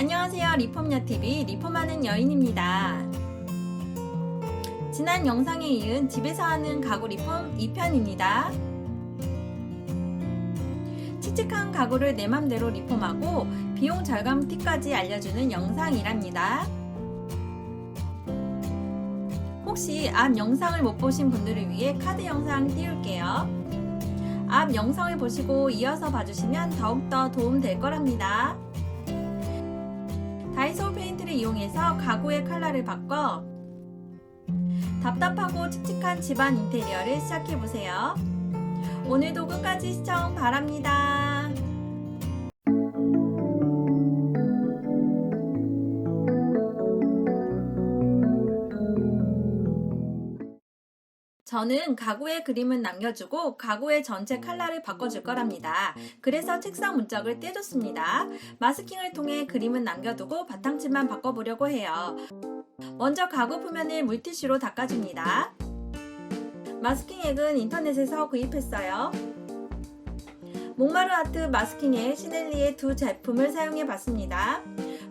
안녕하세요. 리폼녀TV 리폼하는 여인입니다. 지난 영상에 이은 집에서 하는 가구 리폼 2편입니다. 칙칙한 가구를 내 맘대로 리폼하고 비용 절감 팁까지 알려주는 영상이랍니다. 혹시 앞 영상을 못 보신 분들을 위해 카드 영상 띄울게요. 앞 영상을 보시고 이어서 봐주시면 더욱더 도움될 거랍니다. 다이소 페인트를 이용해서 가구의 컬러를 바꿔 답답하고 칙칙한 집안 인테리어를 시작해보세요. 오늘도 끝까지 시청 바랍니다. 저는 가구의 그림은 남겨주고 가구의 전체 컬러를 바꿔줄 거랍니다. 그래서 책상 문짝을 떼줬습니다. 마스킹을 통해 그림은 남겨두고 바탕칠만 바꿔보려고 해요. 먼저 가구 표면을 물티슈로 닦아줍니다. 마스킹액은 인터넷에서 구입했어요. 몽마르아트 마스킹액, 시넬리의 두 제품을 사용해봤습니다.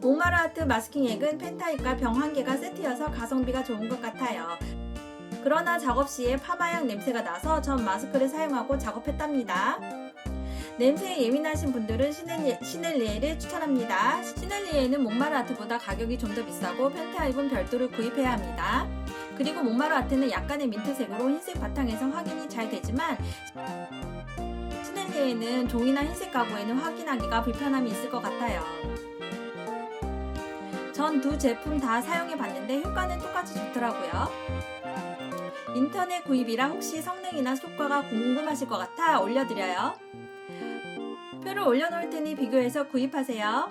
몽마르아트 마스킹액은 펜타입과 병 1개가 세트여서 가성비가 좋은 것 같아요. 그러나 작업 시에 파마향 냄새가 나서 전 마스크를 사용하고 작업했답니다. 냄새에 예민하신 분들은 시넬리에를 추천합니다. 시넬리에는 몽마르아트보다 가격이 좀 더 비싸고 펜타입은 별도로 구입해야 합니다. 그리고 몽마르아트는 약간의 민트색으로 흰색 바탕에서 확인이 잘 되지만 시넬리에는 종이나 흰색 가구에는 확인하기가 불편함이 있을 것 같아요. 전 두 제품 다 사용해봤는데 효과는 똑같이 좋더라고요. 인터넷 구입이라 혹시 성능이나 효과가 궁금하실 것 같아 올려드려요. 표를 올려놓을 테니 비교해서 구입하세요.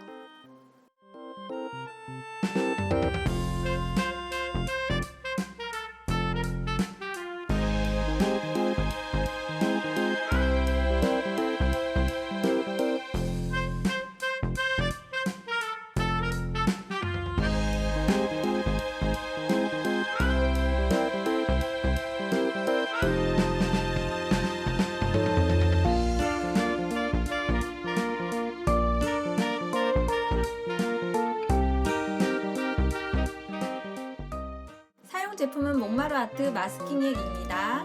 사용 제품은 몽마르아트 마스킹액입니다.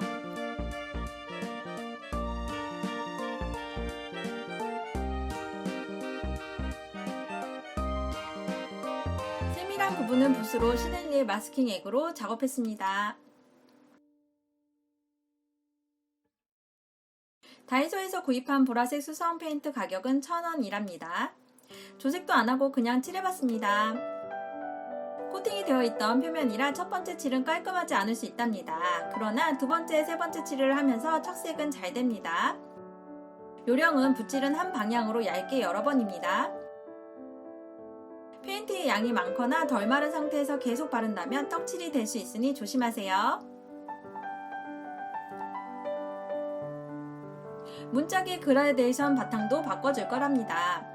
세밀한 부분은 붓으로 시넬리의 마스킹액으로 작업했습니다. 다이소에서 구입한 보라색 수성 페인트 가격은 1,000원이랍니다. 조색도 안하고 그냥 칠해봤습니다. 코팅이 되어 있던 표면이라 첫 번째 칠은 깔끔하지 않을 수 있답니다. 그러나 두 번째, 세 번째 칠을 하면서 착색은 잘 됩니다. 요령은 붓질은 한 방향으로 얇게 여러 번입니다. 페인트의 양이 많거나 덜 마른 상태에서 계속 바른다면 떡칠이 될 수 있으니 조심하세요. 문짝의 그라데이션 바탕도 바꿔줄 거랍니다.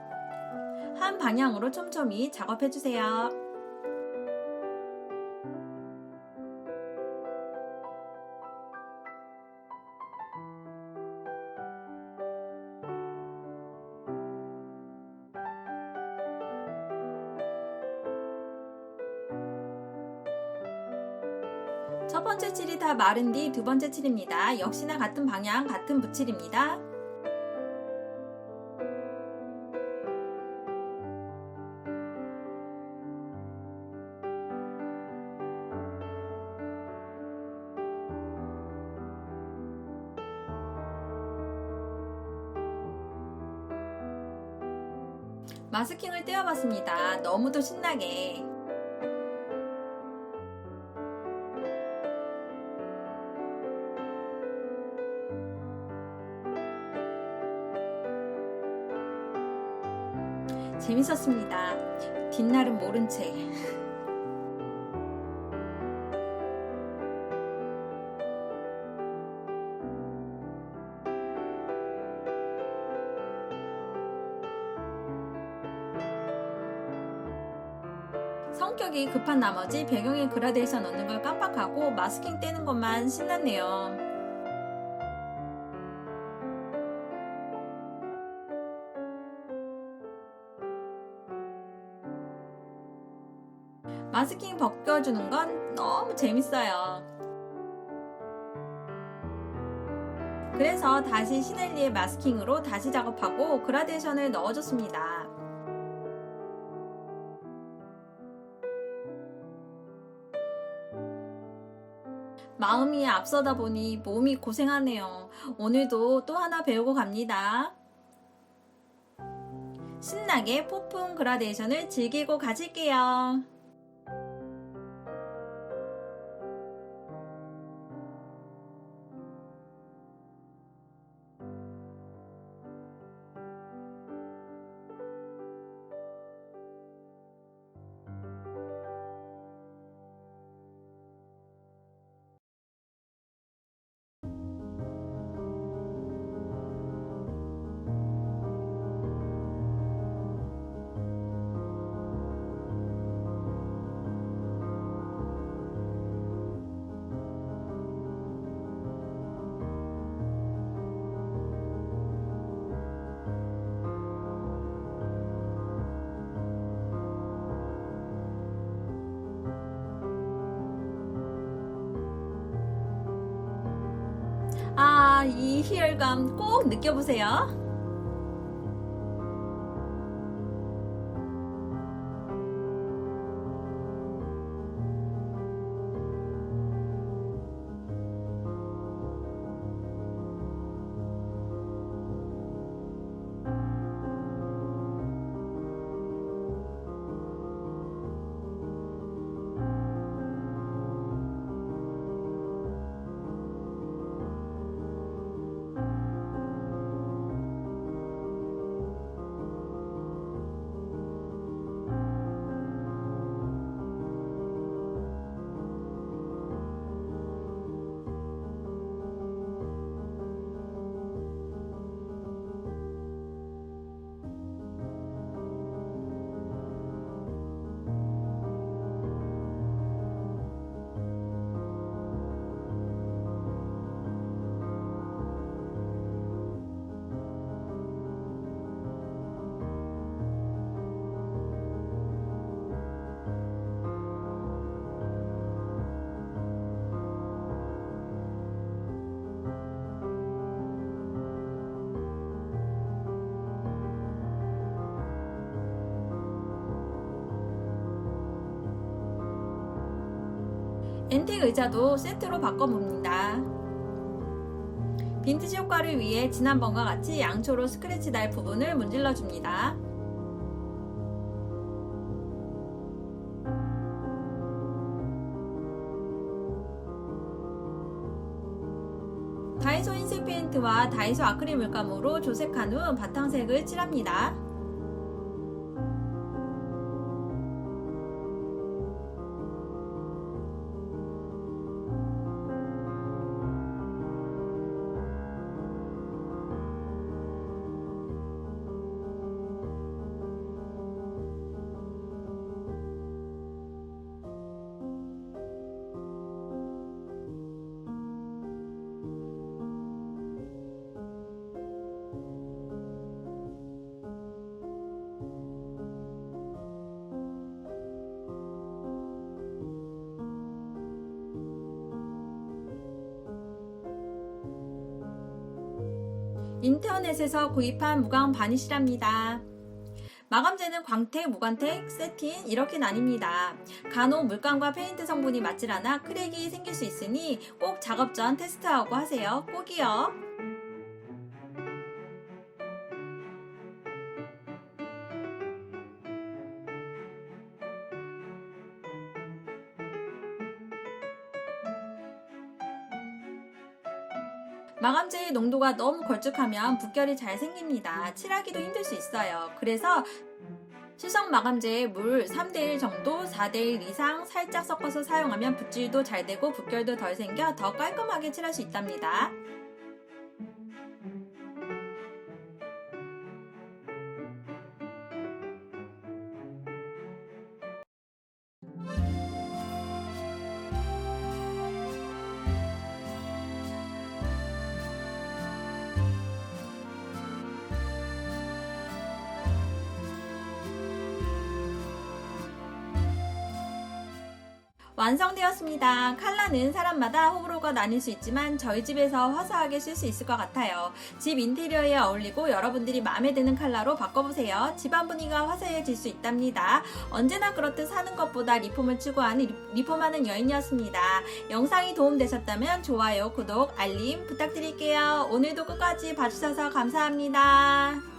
한 방향으로 촘촘히 작업해주세요. 첫 번째 칠이 다 마른 뒤 두 번째 칠입니다. 역시나 같은 방향, 같은 붓칠입니다. 마스킹을 떼어봤습니다. 너무도 신나게. 재밌었습니다. 뒷날은 모른 채. 성격이 급한 나머지 배경에 그라데이션 넣는 걸 깜빡하고 마스킹 떼는 것만 신났네요. 마스킹 벗겨주는 건 너무 재밌어요. 그래서 다시 시넬리의 마스킹으로 다시 작업하고 그라데이션을 넣어줬습니다. 마음이 앞서다 보니 몸이 고생하네요. 오늘도 또 하나 배우고 갑니다. 신나게 폭풍 그라데이션을 즐기고 가실게요. 이 희열감 꼭 느껴보세요. 앤틱 의자도 세트로 바꿔봅니다. 빈티지 효과를 위해 지난번과 같이 양초로 스크래치 날 부분을 문질러 줍니다. 다이소 흰색 페인트와 다이소 아크릴 물감으로 조색한 후 바탕색을 칠합니다. 인터넷에서 구입한 무광 바니쉬랍니다. 마감재는 광택, 무광택, 세틴 이렇게 나뉩니다. 간혹 물감과 페인트 성분이 맞질 않아 크랙이 생길 수 있으니 꼭 작업 전 테스트하고 하세요. 꼭이요. 마감제의 농도가 너무 걸쭉하면 붓결이 잘 생깁니다. 칠하기도 힘들 수 있어요. 그래서 수성 마감제에 물 3대1 정도, 4대1 이상 살짝 섞어서 사용하면 붓질도 잘 되고 붓결도 덜 생겨 더 깔끔하게 칠할 수 있답니다. 완성되었습니다. 컬러는 사람마다 호불호가 나뉠 수 있지만 저희 집에서 화사하게 쓸 수 있을 것 같아요. 집 인테리어에 어울리고 여러분들이 마음에 드는 컬러로 바꿔보세요. 집안 분위기가 화사해질 수 있답니다. 언제나 그렇듯 사는 것보다 리폼을 추구하는 리폼하는 여인이었습니다. 영상이 도움되셨다면 좋아요, 구독, 알림 부탁드릴게요. 오늘도 끝까지 봐주셔서 감사합니다.